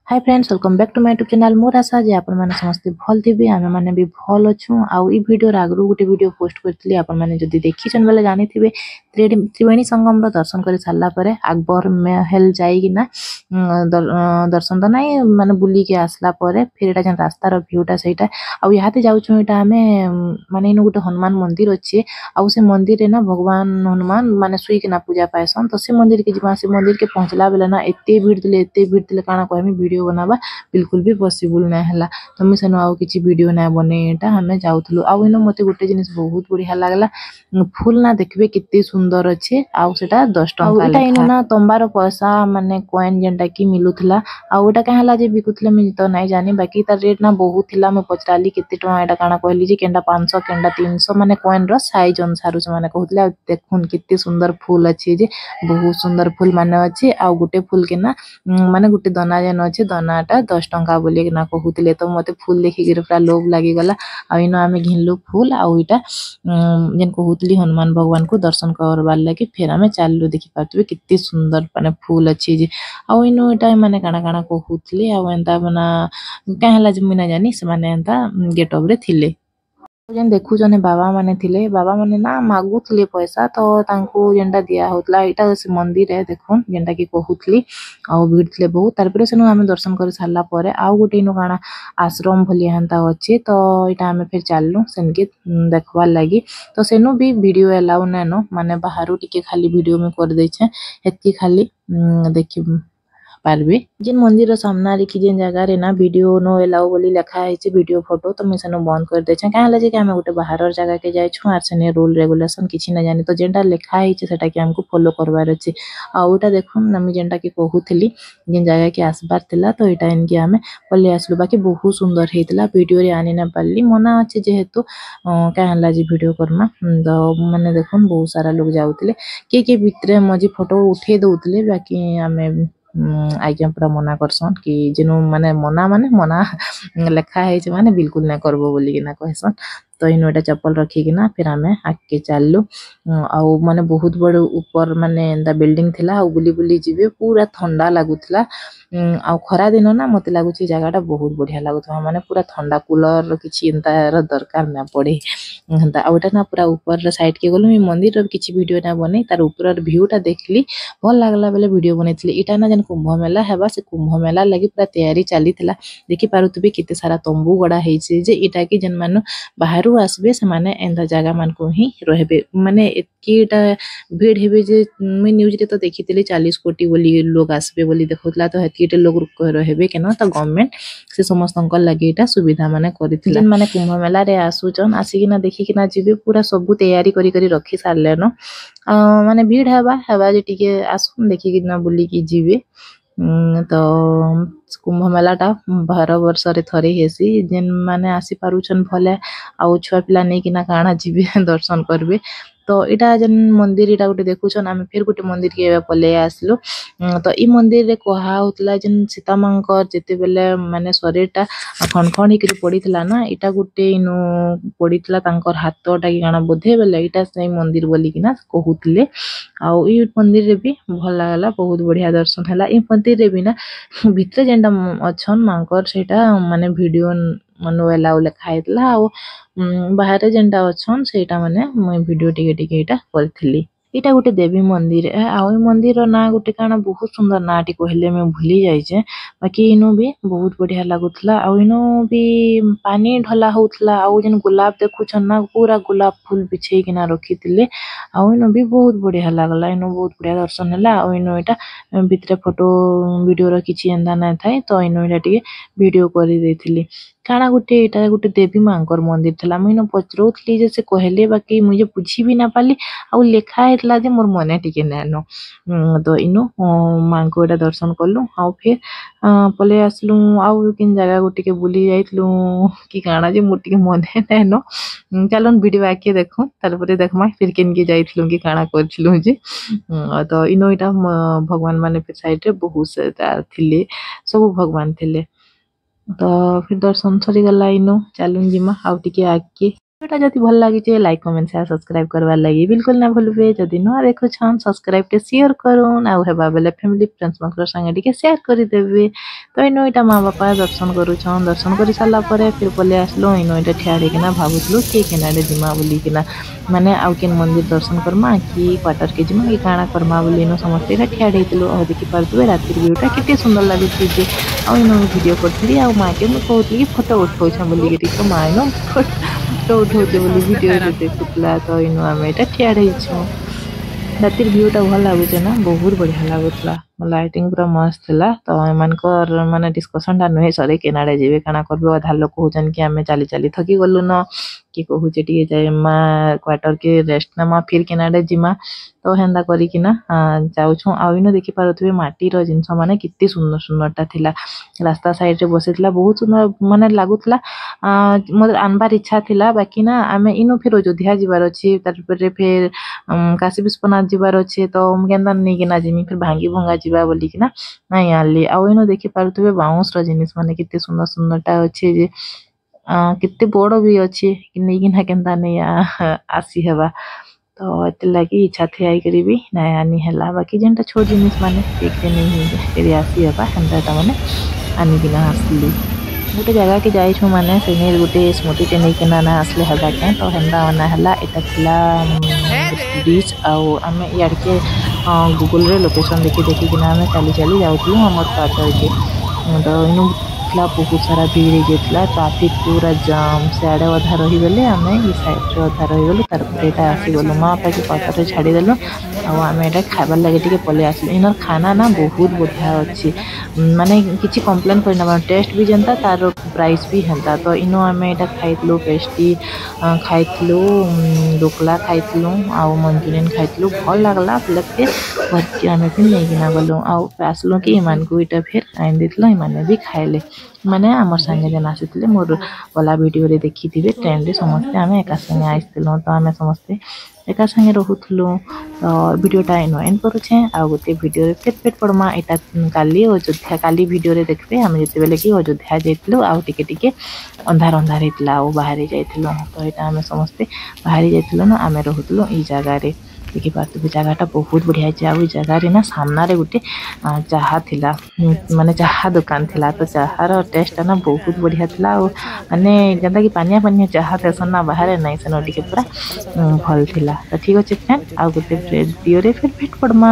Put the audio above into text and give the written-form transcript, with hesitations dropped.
Hi friends welcome back to my YouTube channel मोर आशा जे आपण माने समस्त भल थिबे आमे माने भी भल अछु आउ ई वीडियो आगु गोटे वीडियो पोस्ट करथली आपण माने जदी देखि छन बेले जानि थिबे त्रिवेणी संगम रो दर्शन करि सारला परे अकबर महल जाई कि ना दर्शन तो नाही माने बुली के आसला परे फिर एटा जन रास्ता रो व्यूटा सेटा आउ याते जाउ छु एटा हमें माने इनु गोटे हनुमान मंदिर अछि आउ से मंदिर रे ना भगवान हनुमान माने सुई के ना पूजा पाएसन तो से मंदिर के जिमा से मंदिर के पहुंचला बेले ना एते भीड़ दिले काना कहमी वीडियो बनाबा बिल्कुल भी पॉसिबल ना हला तो मैं सेनो आउ किछि वीडियो ना बने एटा हमें जाउथलु आउ इनो मते गुटे जिनिस बहुत बढ़िया लागला फूल ना देखबे कित्ते सुंदर अछि आउ सेटा 10 टंका लेखा इनो ना तंबार पैसा माने कॉइन जेंटा की मिलुथला आउ एटा कहला जे बिकुथले मैं तो नाही जानी बाकी तार रेट ना बहुत थिला मैं पचराली कित्ते टका एटा काना कहली जे केंडा 500 केंडा 300 माने कॉइन रो साइज अनुसार से माने कहउतले देखुन कित्ते सुंदर फूल अछि जे बहुत सुंदर फूल माने अछि आउ गुटे फूल के ना माने गुटे दना जेन अछि दनाटा 10 टंका बोली ना कहउतले तो मते फूल देखि गिर पूरा लोभ लागि गला आ इनो आमे घिनलु फूल आ ओइटा जेन कहउतली हनुमान भगवान को दर्शन करबार लागि फिर आमे चाललु देखि पातबे कित्ते सुंदर माने फूल अछि जे आ इनो एटा माने काना काना कहउतली आ एंता बना कहला जे मुना जानी से माने एंता गेट ऑफ रे थिले जेन देखु जने बाबा माने ना मागुथले पैसा तो तांको जेंटा दिया होतला एटा से मंदिर है देखुन जेंटा की कहउतली आ भीड़ थिले बहुत तार पर सेनु हमें दर्शन कर सारला परे आ गोटे इनो काना आश्रम भली हंता अछि तो एटा हमें फिर चाललु सेनके देखबार लागि तो सेनु भी वीडियो अलाउ ननो माने बाहरु टिके खाली वीडियो में कर दै छे एतकी खाली देखि पारबे जेन मंदिर सामना रे की जेन जगह रे ना वीडियो नो अलाउ बोली लिखा है जे वीडियो फोटो तो मैं सनो बंद कर दे छे काहे जे कि हम गोटे बाहर जगह के जाय छु आर सने रूल रेगुलेशन किछि न जानि तो जेंटा लिखा है सेटा के हमको फॉलो करबार अछि आ ओटा देखुन नमी जेंटा के कहउथली जेन जगह के आसबार थिला तो एटा इनके हमें पल्ले आसलु बाकी बहुत सुंदर हेतला वीडियो रे आनि न पाली मना अछि जेहेतु काहेला जे वीडियो करमा तो माने देखुन बहुत सारा लोग जाउतले के भीतर मजी फोटो उठे दउतले बाकी हमें आज्ञा पूरा मना करसन कि जेनु माने मना लिखा है जे माने बिल्कुल ना करबो बोली कि ना कहसन तो इनो एटा चप्पल रखी कि ना फिर हमें आके चाललु आ माने बहुत बड़ ऊपर माने एंदा बिल्डिंग थिला आ बुली बुली जिबे पूरा ठंडा लागुथला आ खरा दिन ना मते लागुची जगहटा बहुत बढ़िया लागुथवा माने पूरा ठंडा कूलर किछि एंता र दरकार ना पड़े हंता आ ओटा ना पूरा ऊपर साइड के गलु मंदिर र किछि वीडियो ना बने तार ऊपर व्यू टा देखली भल लागला बेले वीडियो बनेथली इटा ना जन कुंभ मेला हेबा से कुंभ मेला लागि पूरा तैयारी चलीथला देखि पारुतबे किते सारा तंबू गड़ा हेछि जे इटा की जन मानु बाहरु आसबे से माने एंदा जगह मान को ही रहबे माने एतकीटा भीड़ हेबे जे मैं न्यूज रे तो देखितली 40 कोटी बोली लोग आसबे बोली देखुतला तो एतकीटे लोग रहबे केना तो गवर्नमेंट से समस्त लागि एटा सुविधा माने करितला माने कुंभ मेला रे आसुचन आसीकिना देखिकिना जिबे पूरा सब तैयारी करी करी रखी सारले न माने भीड़ हेबा जे टिके आसुन देखिकिना बुली की जिबे तो कुंभ मेला टा 12 वर्ष रे थरे हेसी जेन माने आसी पारुछन भले आ छुआ पिला नै किना काना जिबे दर्शन करबे तो इटा जन मंदिर इटा गोटे देखुछन आमे फिर गोटे मंदिर के पले आसलो तो ई मंदिर रे कोहा होतला जन सीता मांकर जेते बेले माने शरीरटा खण खण हिकरी पड़ीतला ना इटा गोटे इनो पड़ीतला तांकर हाथटा की गाना बोधे बेले इटा सही मंदिर बोली किना कहउतले आ ई मंदिर रे भी भल लागला बहुत बढ़िया दर्शन हला ई मंदिर रे भी ना भितरे जेंडा अछन मांकर सेटा माने वीडियो मनो अलाउ लिखा हेतला आ बाहर जेंडा अछन सेटा माने मैं वीडियो टिके टिके एटा करथली इटा गोटे देवी मंदिर है आ ओई मंदिर ना गोटे काना बहुत सुंदर ना टी कहले मैं भूली जाई छे बाकी इनो भी बहुत बढ़िया लागुतला आ इनो भी पानी ढला होतला आ जन गुलाब देखुछन ना पूरा गुलाब फूल बिछे किना रखितले आ इनो भी बहुत बढ़िया लागला इनो बहुत बढ़िया दर्शन हला आ इनो एटा भितरे फोटो वीडियो र किछि एंदा ना थाई तो इनो एटा टिके वीडियो करी देथिली काना गोटे एटा गोटे देवी मांकर मंदिर थला मुइनो पचरोथली जे से कहले बाकी मुझे बुझी भी ना पाली आ लेखा हेतला जे मोर मने टिके नानो तो इनो मां को एटा दर्शन करलु आ फिर पले आसलु आ किन जगह गोटे के बुली जाइतलु कि काना जे मोर टिके मने नानो चलन वीडियो आके देखु तार परे देखमा फिर किन के जाइतलु कि काना करछलु जे तो इनो एटा भगवान माने फिर साइड रे बहुत से थिले सब भगवान थिले तो फिर दर्शन सरी गला इनो चालुन जिमा आउ टिके आके भिडियोटा जदि भल लगी लाइक कमेंट शेयर सब्सक्राइब करवार लगी बिल्कुल ना भूलबे। जदि नुआ देखुछन सब्सक्राइब टे शेयर करूँ आउ हेबा बेले फैमिली फ्रेंड्स मकर संगे टिके शेयर कर देबे। तो इनो इटा माँ बापा दर्शन करूछन दर्शन कर सारा पर फिर पले आसलो इनो इटा ठियाड़ी किना भाबुथलु कि केनाडे जिमा बोली किना माने आउ केन मंदिर दर्शन करमा कि क्वार्टर के जिमा कि काଣା करमा बोली इनो समस्त इटा ठियाड़ी हेतलु। और देखि पारथुबे रातिर व्यूटा केते सुंदर लागिथि जे आउ इनो वीडियो करथली आउ माँ के मु कहथली कि फोटो उठौछन बोली कि तो माँ इनो फोटो उठौछे बोली वीडियो देखुथला। तो इनो आमे इटा ठियाड़ी छु रातिर व्यूटा भल लागुचे ना बहुत बढ़िया लागुतला लाइटिंग पूरा मस्त थिला। तो एमानकर माने डिस्कशन टा नुहे सरे केनाडे जेबे काना करबे अधा लोक कहउछन कि आमे चाली चाली थकी गलु न कि कहउचे टिके जाय मा क्वार्टर के रेस्ट नमा फिर केनाडे जिमा। तो हेंदा करी किना जाउछु आ इनो देखि पारुथबे माटी रो जिंस माने कित्ते सुंदर सुंदरटा थिला। रास्ता साइड रे बसितला बहुत सुंदर माने लागुतला मोर आनबार इच्छा थिला बाकी ना आमे इनो फिर अयोध्या जिबार अछि तार पर फिर काशी विश्वनाथ जिबार अछि। तो केनदा नै किना जिमी फिर भांगी भंगा जिबा बोली किना नाही आली आ इनो देखि पारुथबे बाउंस रो जिनिस माने कित्ते सुंदर सुंदरटा अछि जे कित्ते बड़ भी अछि कि नै किना केनदा नै आसी हेबा। तो एते लगी इच्छा थे आई करीबी नाय आनी हैला बाकी जेनटा छोट जिनिस माने देखते नहीं करी आसी हेबा हेनता ता माने आनी किना आसली गोटे जगह के जाई छु माने सेने गोटे स्मृति टे नै किना ना आसले हेबा के। तो हेनता आना हैला एटा थिला बीच आउ आमे याड के गूगल रे लोकेशन देखि देखि किना आमे चली चली जाउथलु हमर क्वार्टर के। तो इनु थिला बहुत सारा भीड़ हे जेतला ट्रैफिक पूरा जाम साडे अधा रही गले आमे ई साइड रे अधा रही गले तार पर एटा आसी गलो मां पे के क्वार्टर रे छाडी देलो आ आमे एटा खाइबार लागि टिके पले आसले। इनर खाना ना बहुत बढ़िया अछि माने किछि कंप्लेन करना बा टेस्ट भी जनता तार प्राइस भी हंता। तो इनो आमे एटा खाइतलो पेस्ट्री खाइतलो ढोकला खाइतलो आ मंचूरियन खाइतलो भल लागला लगे बच्चे आमे फिर नै किना गलो आ आसलो कि ईमान को इटा फिर आइन दितलो ईमाने भी खाइले माने हमर संगे जन आसितले मोर वाला वीडियो रे देखिथिबे ट्रेन रे समस्ते आमे एका संगे आइतलो। तो आमे समस्ते एका संगे रहुथलो। तो वीडियोटा एनो एंड करूछे आ गोटे वीडियो रे फिर पड़मा एटा काली अयोध्या काली वीडियो रे देखबे आमे जते बेले कि अयोध्या जाइतलो आ टिके टिके अंधार अंधार हितला ओ बाहर जाइतलो। तो एटा आमे समस्ते बाहर जाइतलो न आमे रहुथलो ई जगह रे देखि पातबे जगहटा बहुत बढ़िया छै। आ ई जगह रे ना सामना रे गोटे चाहा थिला माने चाहा दुकान थिला। तो चाहा रो टेस्ट ना बहुत बढ़िया थिला माने जंदा कि पानिया पानिया चाहा तेसन ना बाहर नै सेनो टिके पूरा भल थिला। तो ठीक अछि फ्रेंड आ गोटे वीडियो रे फिर भेट पड़मा।